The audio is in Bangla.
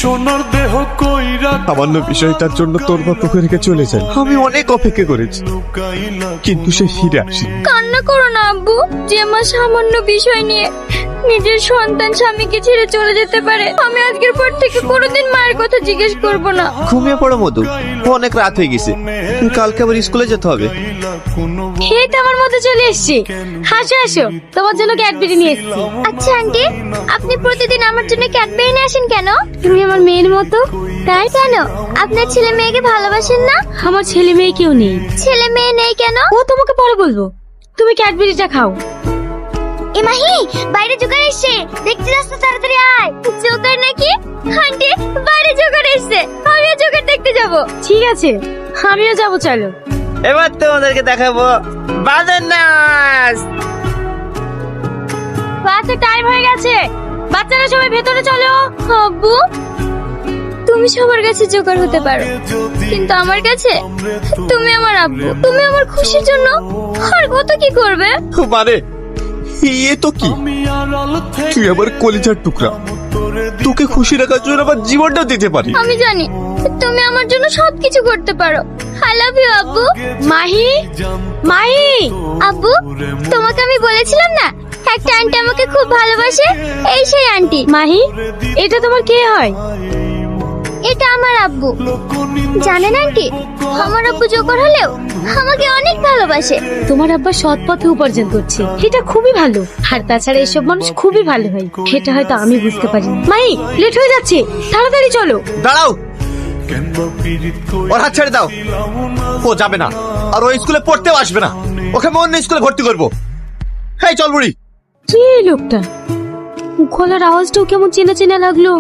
সোনার দেহ কইরা সামান্য বিষয়টার জন্য তোর মা তোকে রেখে চলে যায়। আমি অনেক অপেক্ষা করেছি, কিন্তু সে ফিরে আসে। কান্না করো না আব্বু, যে মা সামান্য বিষয় নিয়ে নিজের সন্তান স্বামীকে ছেড়ে চলে যেতে পারে, আমি আজকের পর থেকে কোনোদিন মায়ের কথা জিজ্ঞেস করব না। ঘুমিয়ে পড়ো মধু, অনেক রাত হয়ে গেছে, কালকে আবার স্কুলে যেতে হবে। এই তো আমার মতো চলে এসেছি। হাসো হাসো, তোমার জন্য ক্যাডবেরি নিয়ে এসেছি। আচ্ছা আন্টি, আপনি প্রতিদিন আমার জন্য ক্যাডবেরি নিয়ে আসেন কেন? তুমি আমার মেয়ের মতো। তাই কেন? আপনার ছেলে মেয়েকে ভালোবাসেন না? আমার ছেলে মেয়ে কেউ নেই। ছেলে মেয়ে নেই কেন? ও তোমাকে পরে বলবো, তুমি ক্যাডবেরিটা খাও। এ মাহি, বাইরে জোকার এসছে, দেখতে যাচ্ছে, তাড়াতাড়ি আয়। জোকার নাকি? আন্টি, বাইরে জোকার এসছে, আমিও জোকার দেখতে যাব। ঠিক আছে, আমিও যাব, চলো। এবার তোমাদেরকে দেখাবো বাঁধন নাচ। ক্লাসে টাইম হয়ে গেছে, বাচ্চারা সবাই ভেতরে চলো। আব্বু, তুমি সবার কাছে জোকার হতে পারো, কিন্তু আমার কাছে তুমি আমার আব্বু। তুমি আমার খুশির জন্য আর কত কি করবে। মানে এ তো কি, তুই আমার কলিজার টুকরা, তোকে খুশি রাখার জন্য আমার জীবনটাও দিতে পারি। আমি জানি তুমি আমার জন্য সবকিছু করতে পারো। আই লাভ ইউ আব্বু। মাহি, মাহি। আব্বু, তোমাকে আমি বলেছিলাম না একটা আন্টি আমাকে খুব ভালোবাসে, এই সেই আন্টি। মাহি, এটা তোমার কে হয়? এটা আমার আব্বু। জানেন আন্টি, আমার আব্বু জোকার হলেও আমাকে অনেক ভালোবাসে। তোমার আব্বা সৎ পথে উপার্জন করছে, এটা খুবই ভালো। আর তাছাড়া এসব মানুষ খুবই ভালো হয়, এটা হয়তো আমি বুঝতে পারি। মাহি, লেট হয়ে যাচ্ছে, তাড়াতাড়ি চলো। দাঁড়াও, ওর হাত ছেড়ে দাও। ও যাবে না, আর ও স্কুলে পড়তেও আসবে না, ওকে আমি অন্য স্কুলে ভর্তি করবো। এই চল বুড়ি। কে লোকটা? গলার আওয়াজটাও কেমন চেনা চেনা লাগলো।